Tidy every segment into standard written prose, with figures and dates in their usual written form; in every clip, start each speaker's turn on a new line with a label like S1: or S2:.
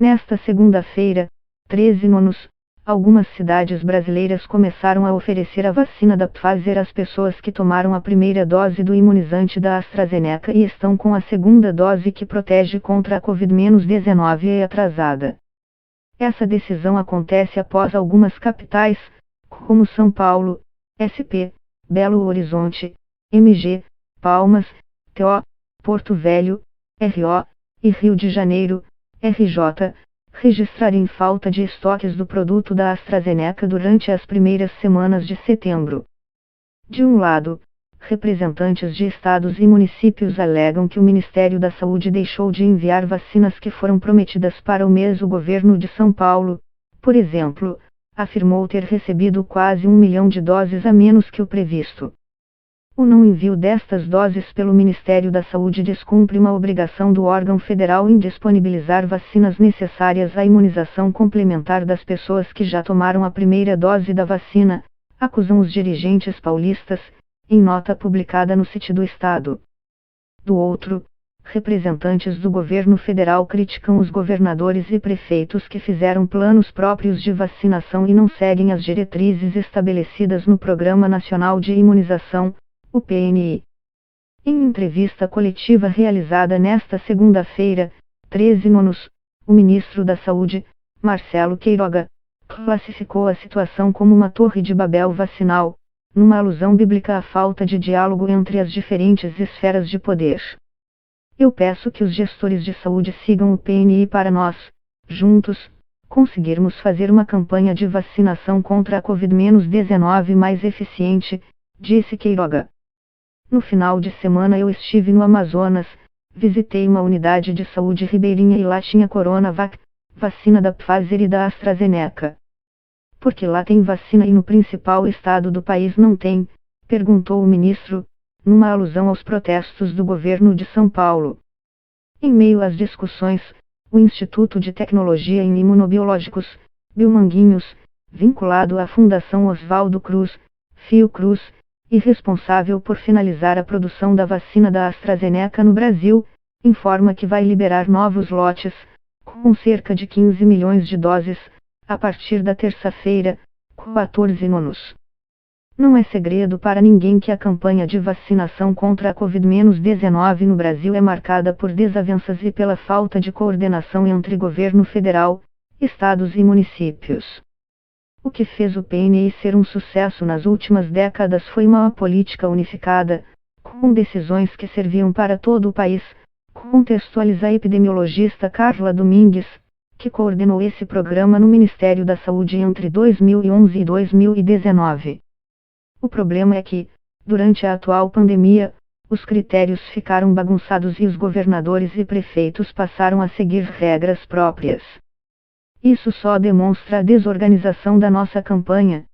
S1: Nesta segunda-feira, 13/9, algumas cidades brasileiras começaram a oferecer a vacina da Pfizer às pessoas que tomaram a primeira dose do imunizante da AstraZeneca e estão com a segunda dose que protege contra a Covid-19 atrasada. Essa decisão acontece após algumas capitais, como São Paulo, SP, Belo Horizonte, MG, Palmas, TO, Porto Velho, RO, e Rio de Janeiro, RJ, registrarem falta de estoques do produto da AstraZeneca durante as primeiras semanas de setembro. De um lado, representantes de estados e municípios alegam que o Ministério da Saúde deixou de enviar vacinas que foram prometidas para o mês. O governo de São Paulo, por exemplo, afirmou ter recebido quase 1 milhão de doses a menos que o previsto. O não envio destas doses pelo Ministério da Saúde descumpre uma obrigação do órgão federal em disponibilizar vacinas necessárias à imunização complementar das pessoas que já tomaram a primeira dose da vacina, acusam os dirigentes paulistas, em nota publicada no site do Estado. Do outro, representantes do governo federal criticam os governadores e prefeitos que fizeram planos próprios de vacinação e não seguem as diretrizes estabelecidas no Programa Nacional de Imunização, o PNI. Em entrevista coletiva realizada nesta segunda-feira, 13/9, o ministro da Saúde, Marcelo Queiroga, classificou a situação como uma torre de Babel vacinal, numa alusão bíblica à falta de diálogo entre as diferentes esferas de poder. Eu peço que os gestores de saúde sigam o PNI para nós, juntos, conseguirmos fazer uma campanha de vacinação contra a Covid-19 mais eficiente, disse Queiroga. No final de semana eu estive no Amazonas, visitei uma unidade de saúde ribeirinha e lá tinha Coronavac, vacina da Pfizer e da AstraZeneca. Por que lá tem vacina e no principal estado do país não tem? Perguntou o ministro, numa alusão aos protestos do governo de São Paulo. Em meio às discussões, o Instituto de Tecnologia em Imunobiológicos, Biomanguinhos, vinculado à Fundação Oswaldo Cruz, Fiocruz, e responsável por finalizar a produção da vacina da AstraZeneca no Brasil, informa que vai liberar novos lotes, com cerca de 15 milhões de doses, a partir da terça-feira, 14/9. Não é segredo para ninguém que a campanha de vacinação contra a Covid-19 no Brasil é marcada por desavenças e pela falta de coordenação entre governo federal, estados e municípios. O que fez o PNI ser um sucesso nas últimas décadas foi uma política unificada, com decisões que serviam para todo o país, contextualiza a epidemiologista Carla Domingues, que coordenou esse programa no Ministério da Saúde entre 2011 e 2019. O problema é que, durante a atual pandemia, os critérios ficaram bagunçados e os governadores e prefeitos passaram a seguir regras próprias. Isso só demonstra a desorganização da nossa campanha.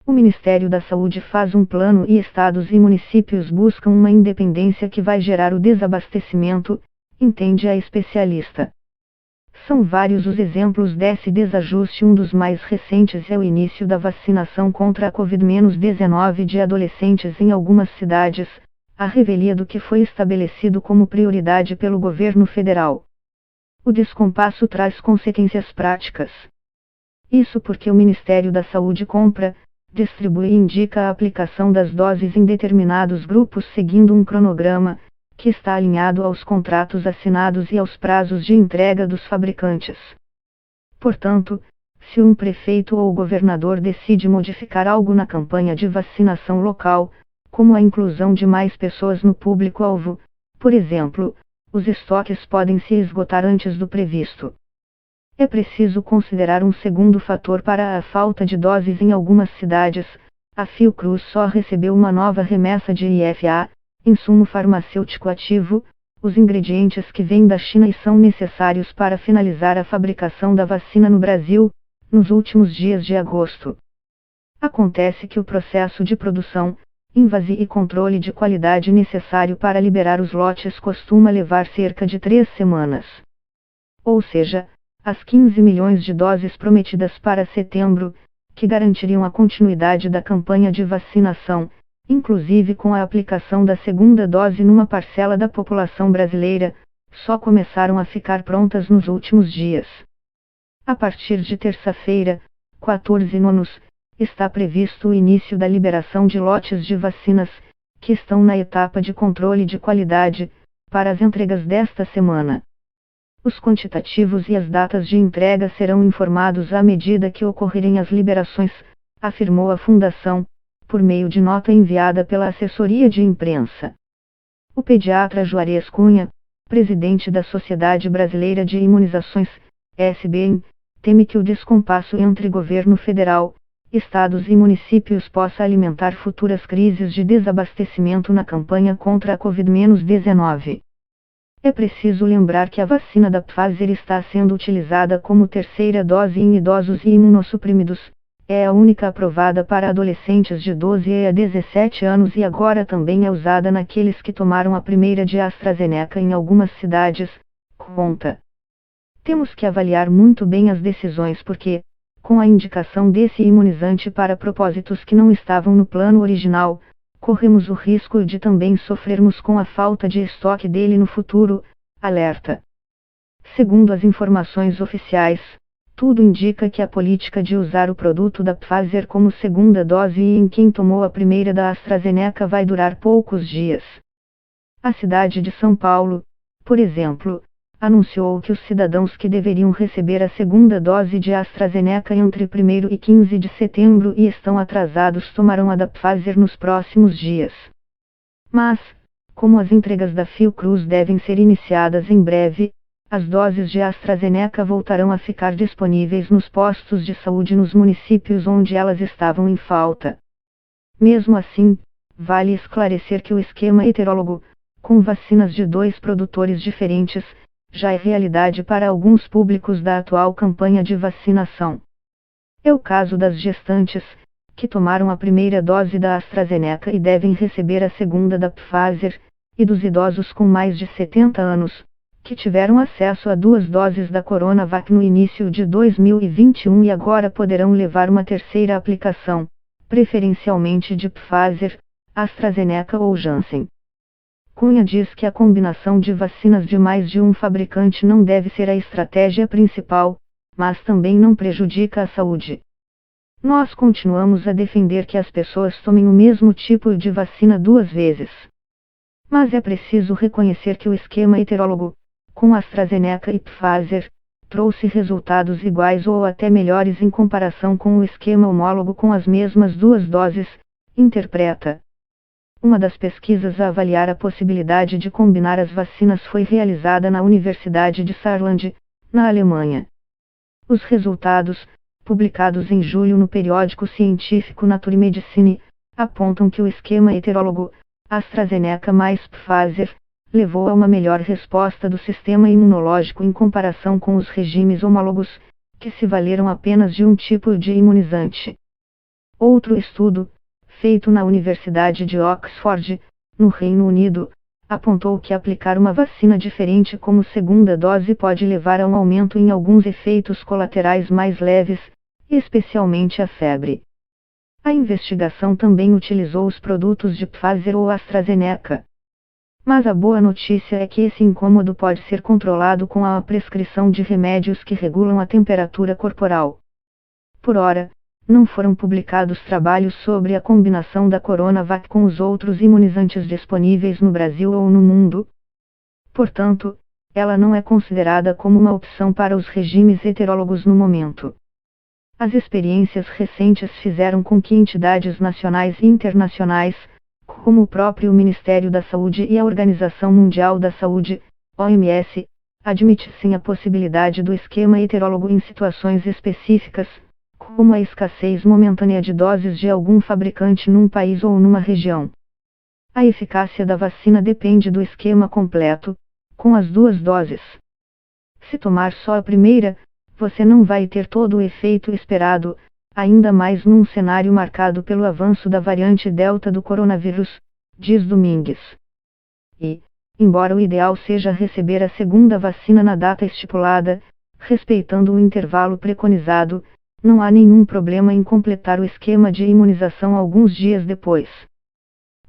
S1: O Ministério da Saúde faz um plano e estados e municípios buscam uma independência que vai gerar o desabastecimento, entende a especialista. São vários os exemplos desse desajuste. Um dos mais recentes é o início da vacinação contra a Covid-19 de adolescentes em algumas cidades, a revelia do que foi estabelecido como prioridade pelo governo federal. O descompasso traz consequências práticas. Isso porque o Ministério da Saúde compra, distribui e indica a aplicação das doses em determinados grupos seguindo um cronograma, que está alinhado aos contratos assinados e aos prazos de entrega dos fabricantes. Portanto, se um prefeito ou governador decide modificar algo na campanha de vacinação local, como a inclusão de mais pessoas no público-alvo, por exemplo, os estoques podem se esgotar antes do previsto. É preciso considerar um segundo fator para a falta de doses em algumas cidades. A Fiocruz só recebeu uma nova remessa de IFA, insumo farmacêutico ativo, os ingredientes que vêm da China e são necessários para finalizar a fabricação da vacina no Brasil, nos últimos dias de agosto. Acontece que o processo de produção, invase e controle de qualidade necessário para liberar os lotes costuma levar cerca de 3 semanas. Ou seja, as 15 milhões de doses prometidas para setembro, que garantiriam a continuidade da campanha de vacinação, inclusive com a aplicação da segunda dose numa parcela da população brasileira, só começaram a ficar prontas nos últimos dias. A partir de terça-feira, 14/9, está previsto o início da liberação de lotes de vacinas, que estão na etapa de controle de qualidade, para as entregas desta semana. Os quantitativos e as datas de entrega serão informados à medida que ocorrerem as liberações, afirmou a Fundação, por meio de nota enviada pela assessoria de imprensa. O pediatra Juarez Cunha, presidente da Sociedade Brasileira de Imunizações, SBIM, teme que o descompasso entre governo federal, estados e municípios possa alimentar futuras crises de desabastecimento na campanha contra a Covid-19. É preciso lembrar que a vacina da Pfizer está sendo utilizada como terceira dose em idosos e imunossuprimidos, é a única aprovada para adolescentes de 12 a 17 anos e agora também é usada naqueles que tomaram a primeira de AstraZeneca em algumas cidades, conta. Temos que avaliar muito bem as decisões porque, com a indicação desse imunizante para propósitos que não estavam no plano original, corremos o risco de também sofrermos com a falta de estoque dele no futuro, alerta. Segundo as informações oficiais, tudo indica que a política de usar o produto da Pfizer como segunda dose e em quem tomou a primeira da AstraZeneca vai durar poucos dias. A cidade de São Paulo, por exemplo, anunciou que os cidadãos que deveriam receber a segunda dose de AstraZeneca entre 1º e 15 de setembro e estão atrasados tomarão a da Pfizer nos próximos dias. Mas, como as entregas da Fiocruz devem ser iniciadas em breve, as doses de AstraZeneca voltarão a ficar disponíveis nos postos de saúde nos municípios onde elas estavam em falta. Mesmo assim, vale esclarecer que o esquema heterólogo, com vacinas de dois produtores diferentes, já é realidade para alguns públicos da atual campanha de vacinação. É o caso das gestantes, que tomaram a primeira dose da AstraZeneca e devem receber a segunda da Pfizer, e dos idosos com mais de 70 anos, que tiveram acesso a 2 doses da Coronavac no início de 2021 e agora poderão levar uma terceira aplicação, preferencialmente de Pfizer, AstraZeneca ou Janssen. Cunha diz que a combinação de vacinas de mais de um fabricante não deve ser a estratégia principal, mas também não prejudica a saúde. Nós continuamos a defender que as pessoas tomem o mesmo tipo de vacina 2 vezes. Mas é preciso reconhecer que o esquema heterólogo, com AstraZeneca e Pfizer, trouxe resultados iguais ou até melhores em comparação com o esquema homólogo com as mesmas 2 doses, interpreta. Uma das pesquisas a avaliar a possibilidade de combinar as vacinas foi realizada na Universidade de Saarland, na Alemanha. Os resultados, publicados em julho no periódico científico Nature Medicine, apontam que o esquema heterólogo, AstraZeneca mais Pfizer, levou a uma melhor resposta do sistema imunológico em comparação com os regimes homólogos, que se valeram apenas de um tipo de imunizante. Outro estudo, feito na Universidade de Oxford, no Reino Unido, apontou que aplicar uma vacina diferente como segunda dose pode levar a um aumento em alguns efeitos colaterais mais leves, especialmente a febre. A investigação também utilizou os produtos de Pfizer ou AstraZeneca. Mas a boa notícia é que esse incômodo pode ser controlado com a prescrição de remédios que regulam a temperatura corporal. Por ora, não foram publicados trabalhos sobre a combinação da Coronavac com os outros imunizantes disponíveis no Brasil ou no mundo. Portanto, ela não é considerada como uma opção para os regimes heterólogos no momento. As experiências recentes fizeram com que entidades nacionais e internacionais, como o próprio Ministério da Saúde e a Organização Mundial da Saúde, OMS, admitissem a possibilidade do esquema heterólogo em situações específicas, como a escassez momentânea de doses de algum fabricante num país ou numa região. A eficácia da vacina depende do esquema completo, com as 2 doses. Se tomar só a primeira, você não vai ter todo o efeito esperado, ainda mais num cenário marcado pelo avanço da variante Delta do coronavírus, diz Domingues. E, embora o ideal seja receber a segunda vacina na data estipulada, respeitando o intervalo preconizado, não há nenhum problema em completar o esquema de imunização alguns dias depois.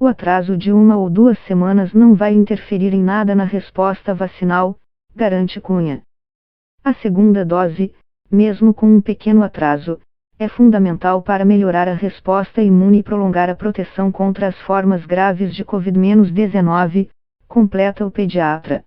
S1: O atraso de 1 ou 2 semanas não vai interferir em nada na resposta vacinal, garante Cunha. A segunda dose, mesmo com um pequeno atraso, é fundamental para melhorar a resposta imune e prolongar a proteção contra as formas graves de Covid-19, completa o pediatra.